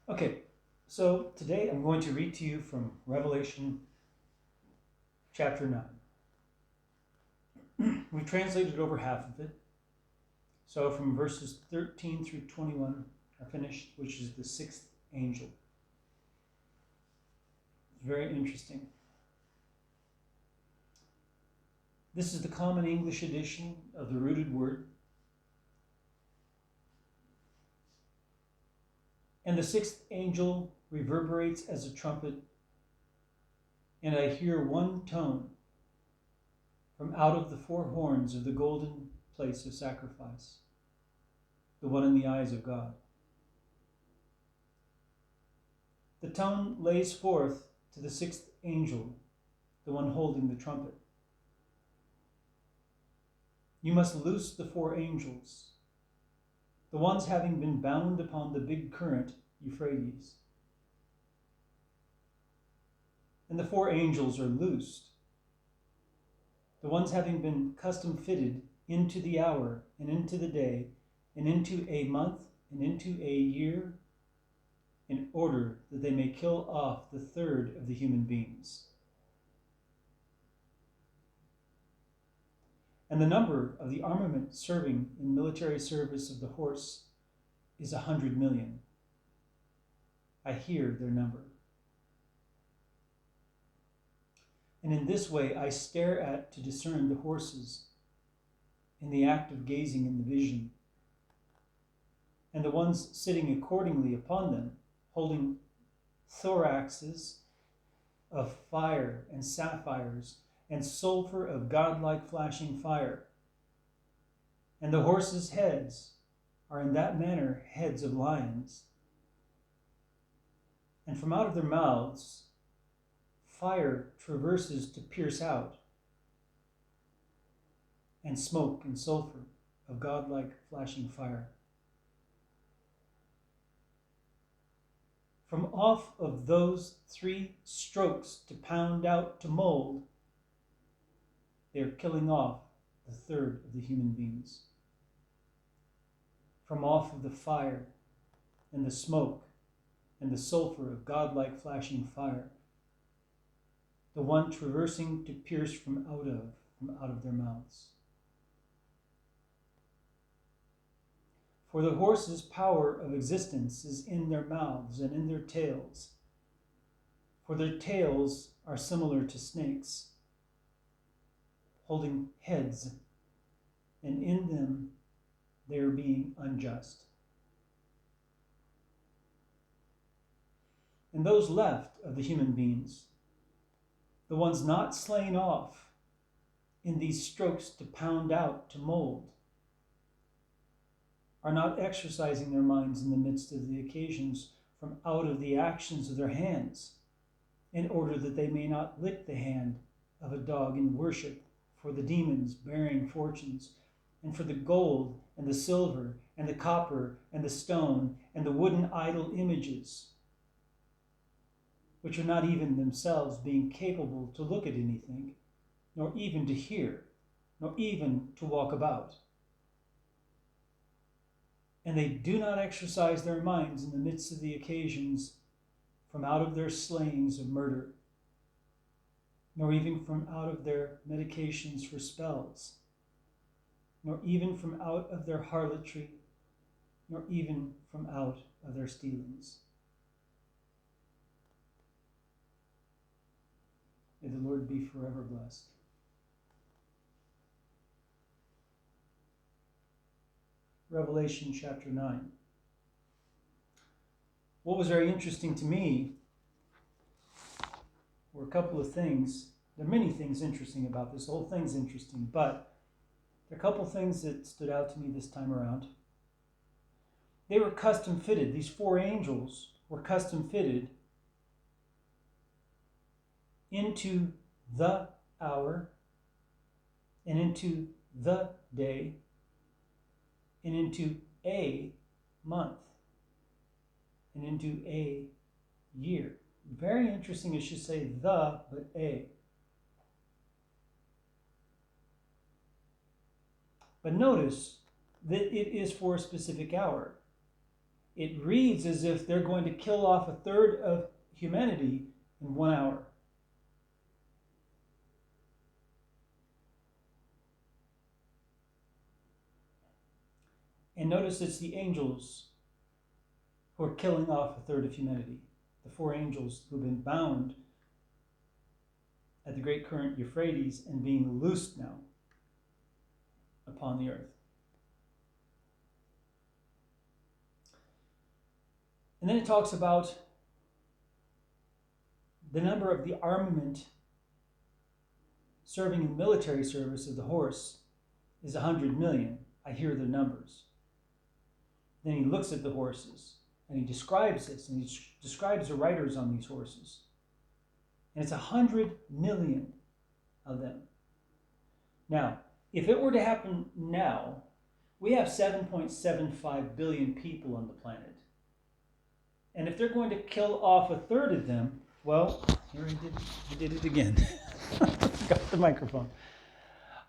Okay, so today I'm going to read to you from Revelation chapter 9. We've translated over half of it. So from verses 13 through 21 are finished, which is the sixth angel. It's very interesting. This is the Common English edition of the rooted word. And the sixth angel reverberates as a trumpet, and I hear one tone from out of the four horns of the golden place of sacrifice, the one in the eyes of God. The tone lays forth to the sixth angel, the one holding the trumpet. You must loose the four angels, the ones having been bound upon the big current, Euphrates. And the four angels are loosed, the ones having been custom fitted into the hour and into the day and into a month and into a year, in order that they may kill off the third of the human beings. And the number of the armament serving in military service of the horse is 100 million. I hear their number. And in this way I stare at to discern the horses in the act of gazing in the vision, and the ones sitting accordingly upon them, holding thoraxes of fire and sapphires and sulphur of godlike flashing fire. And the horses' heads are in that manner heads of lions. And from out of their mouths fire traverses to pierce out, and smoke and sulphur of godlike flashing fire. From off of those three strokes to pound out to mold, they are killing off the third of the human beings. From off of the fire and the smoke and the sulphur of godlike flashing fire, the one traversing to pierce from out of their mouths. For the horses' power of existence is in their mouths and in their tails, for their tails are similar to snakes, holding heads, and in them they are being unjust. And those left of the human beings, the ones not slain off in these strokes to pound out to mold, are not exercising their minds in the midst of the occasions from out of the actions of their hands, in order that they may not lick the hand of a dog in worship for the demons bearing fortunes, and for the gold and the silver and the copper and the stone and the wooden idol images, which are not even themselves being capable to look at anything, nor even to hear, nor even to walk about. And they do not exercise their minds in the midst of the occasions from out of their slayings of murder, nor even from out of their medications for spells, nor even from out of their harlotry, nor even from out of their stealings. May the Lord be forever blessed. Revelation chapter 9. What was very interesting to me were a couple of things. There are many things interesting about this. The whole thing's interesting, but there are a couple of things that stood out to me this time around. They were custom fitted. These four angels were custom fitted into the hour and into the day and into a month and into a year. Very interesting, it should say the, but a. But notice that it is for a specific hour. it reads as if they're going to kill off a third of humanity in 1 hour. And notice it's the angels who are killing off a third of humanity. The 4 angels who've been bound at the great current Euphrates and being loosed now upon the earth. And then it talks about the number of the armament serving in military service of the horse is 100 million. I hear the numbers. Then he looks at the horses and he describes this, and he describes the riders on these horses. And it's 100 million of them. Now, if it were to happen now, we have 7.75 billion people on the planet. And if they're going to kill off a third of them, well, here he did it again. Got the microphone.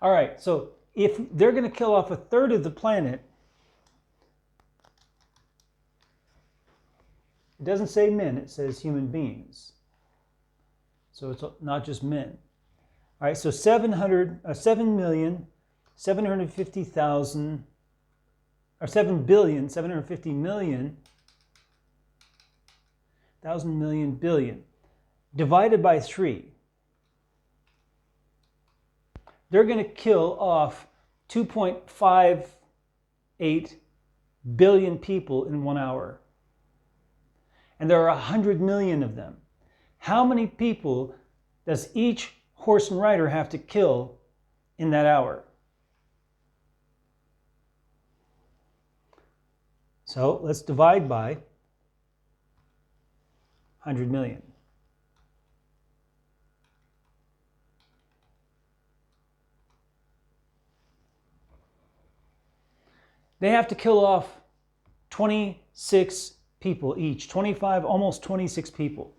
All right, so if they're going to kill off a third of the planet, it doesn't say men, it says human beings. So it's not just men. All right, so 7,750,000, or 7,750,000,000, 1,000 million billion, divided by 3. They're going to kill off 2.58 billion people in 1 hour. And there are 100 million of them. How many people does each horse and rider have to kill in that hour? So let's divide by 100 million. They have to kill off 26 people each, 25, almost 26 people.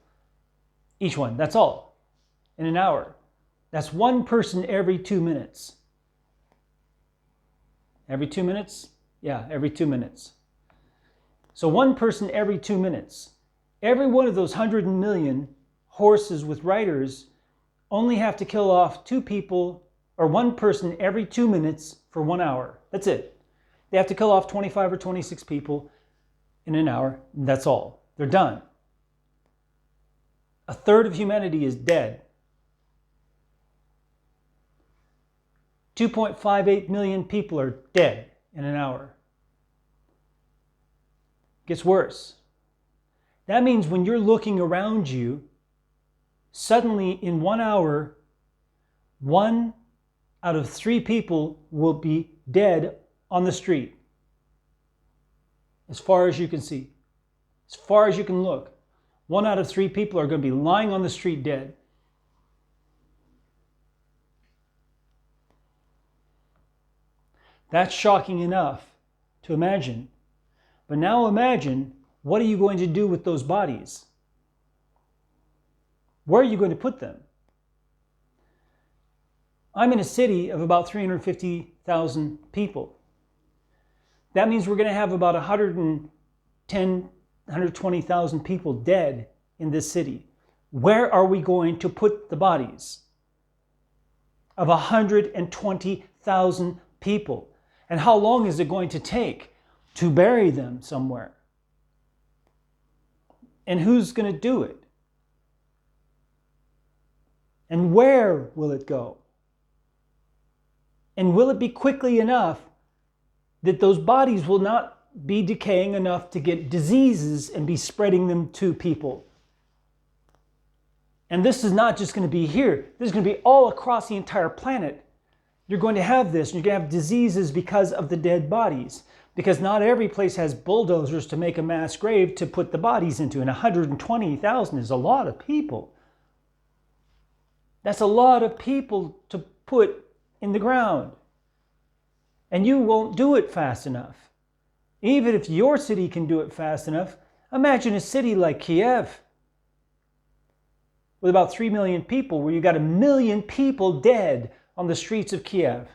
Each one, that's all, in an hour. That's one person every 2 minutes. Every 2 minutes? Yeah, every 2 minutes. So one person every 2 minutes. Every one of those 100 million horses with riders only have to kill off 2 people, or one person every 2 minutes for 1 hour. That's it. They have to kill off 25 or 26 people in an hour. That's all. They're done. A third of humanity is dead. 2.58 million people are dead in an hour. Gets worse. That means when you're looking around you, suddenly in 1 hour, 1 out of 3 people will be dead on the street. As far as you can see. As far as you can look. 1 out of 3 people are going to be lying on the street dead. That's shocking enough to imagine. But now imagine, what are you going to do with those bodies? Where are you going to put them? I'm in a city of about 350,000 people. That means we're going to have about 120,000 people dead in this city. Where are we going to put the bodies of 120,000 people? And how long is it going to take to bury them somewhere? And who's going to do it? And where will it go? And will it be quickly enough that those bodies will not be decaying enough to get diseases and be spreading them to people? And this is not just going to be here. This is going to be all across the entire planet. You're going to have this, and you're going to have diseases because of the dead bodies. Because not every place has bulldozers to make a mass grave to put the bodies into. And 120,000 is a lot of people. That's a lot of people to put in the ground. And you won't do it fast enough. Even if your city can do it fast enough, imagine a city like Kiev with about 3 million people, where you got 1 million people dead on the streets of Kiev.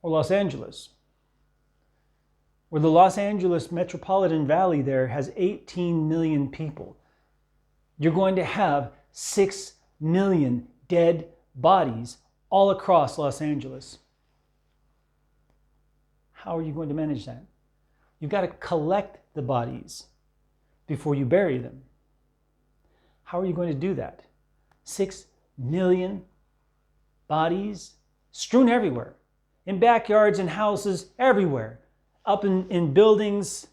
Or Los Angeles. where the Los Angeles metropolitan valley there has 18 million people. You're going to have 6 million dead bodies all across Los Angeles. How are you going to manage that? You've got to collect the bodies before you bury them. How are you going to do that? 6 million bodies strewn everywhere, in backyards and houses, everywhere, up in buildings,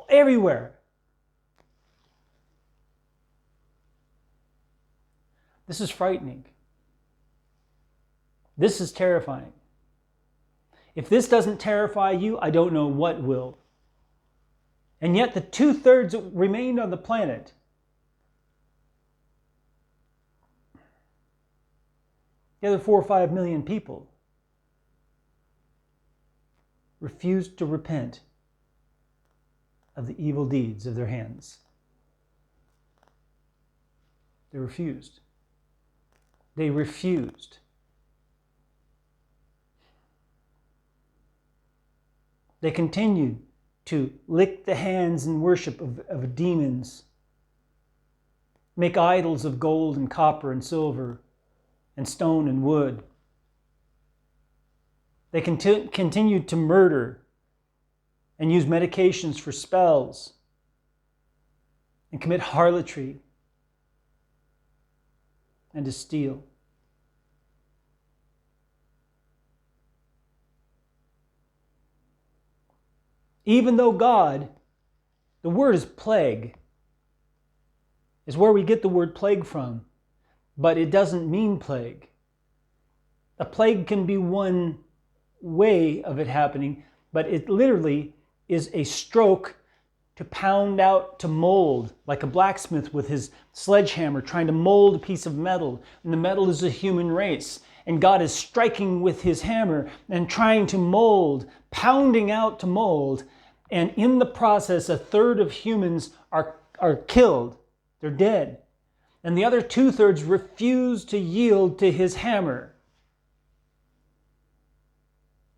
everywhere. This is frightening. This is terrifying. If this doesn't terrify you, I don't know what will. And yet the 2/3 that remained on the planet, the other 4 or 5 million people, refused to repent of the evil deeds of their hands. They refused. They refused. They continued to lick the hands in worship of demons, make idols of gold and copper and silver and stone and wood. They continued to murder and use medications for spells and commit harlotry and to steal. Even though God, the word is plague, is where we get the word plague from, but it doesn't mean plague. A plague can be one way of it happening, but it literally is a stroke to pound out, to mold, like a blacksmith with his sledgehammer trying to mold a piece of metal. And the metal is a human race. And God is striking with his hammer and trying to mold, pounding out to mold. And in the process, 1/3 of humans are killed. They're dead. And the other 2/3 refuse to yield to his hammer.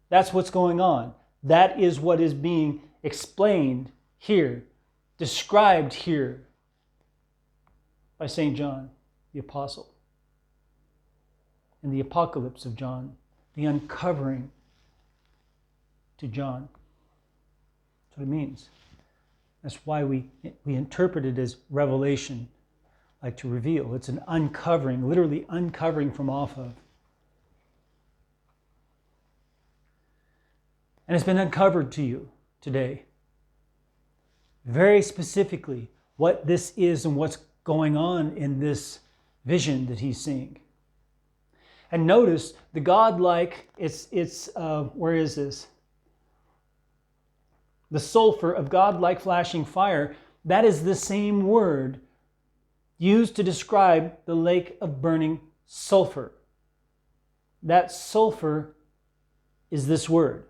That's what's going on. That is what is being explained here, described here by St. John, the Apostle. In the Apocalypse of John, the uncovering to John. That's what it means. That's why we interpret it as revelation, like to reveal. It's an uncovering, literally uncovering from off of. And it's been uncovered to you today. Very specifically, what this is and what's going on in this vision that he's seeing. And notice the godlike, where is this? The sulphur of godlike flashing fire, that is the same word used to describe the lake of burning sulphur. That sulphur is this word.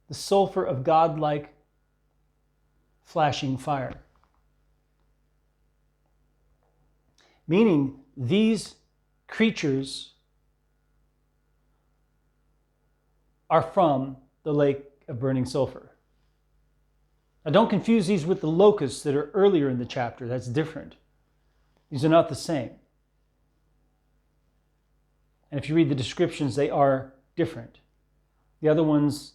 The sulphur of godlike flashing fire. Meaning these creatures are from the lake of burning sulphur. Now don't confuse these with the locusts that are earlier in the chapter. That's different. These are not the same. And if you read the descriptions, they are different. The other ones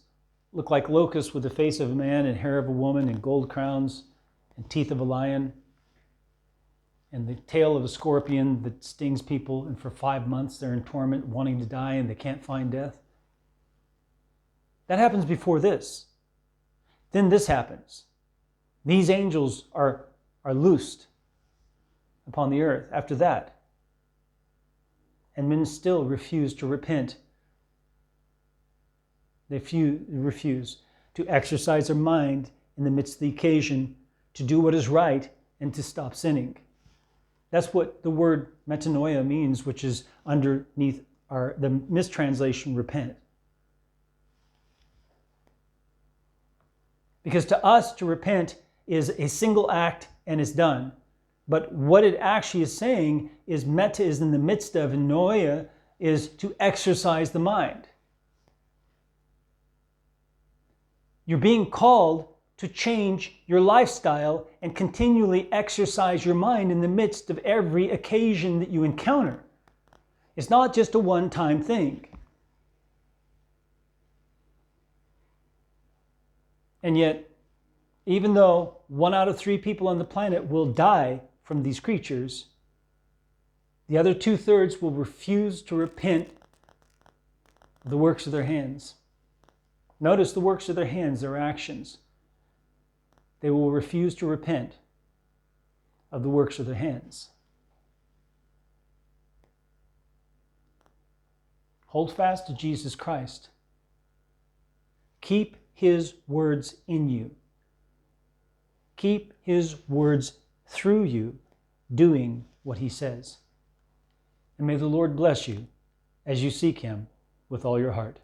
look like locusts with the face of a man and hair of a woman and gold crowns and teeth of a lion and the tail of a scorpion that stings people, and for 5 months they're in torment wanting to die and they can't find death. That happens before this. Then this happens. These angels are loosed upon the earth after that. And men still refuse to repent. They refuse to exercise their mind in the midst of the occasion, to do what is right and to stop sinning. That's what the word metanoia means, which is underneath the mistranslation repent. Because to us, to repent is a single act and it's done. But what it actually is saying is meta is in the midst of, and noia is to exercise the mind. You're being called to change your lifestyle and continually exercise your mind in the midst of every occasion that you encounter. It's not just a one-time thing. And yet, even though 1 out of 3 people on the planet will die from these creatures, the other 2/3 will refuse to repent of the works of their hands. Notice the works of their hands, their actions. They will refuse to repent of the works of their hands. Hold fast to Jesus Christ. Keep His words in you. Keep His words through you, doing what He says. And may the Lord bless you as you seek Him with all your heart.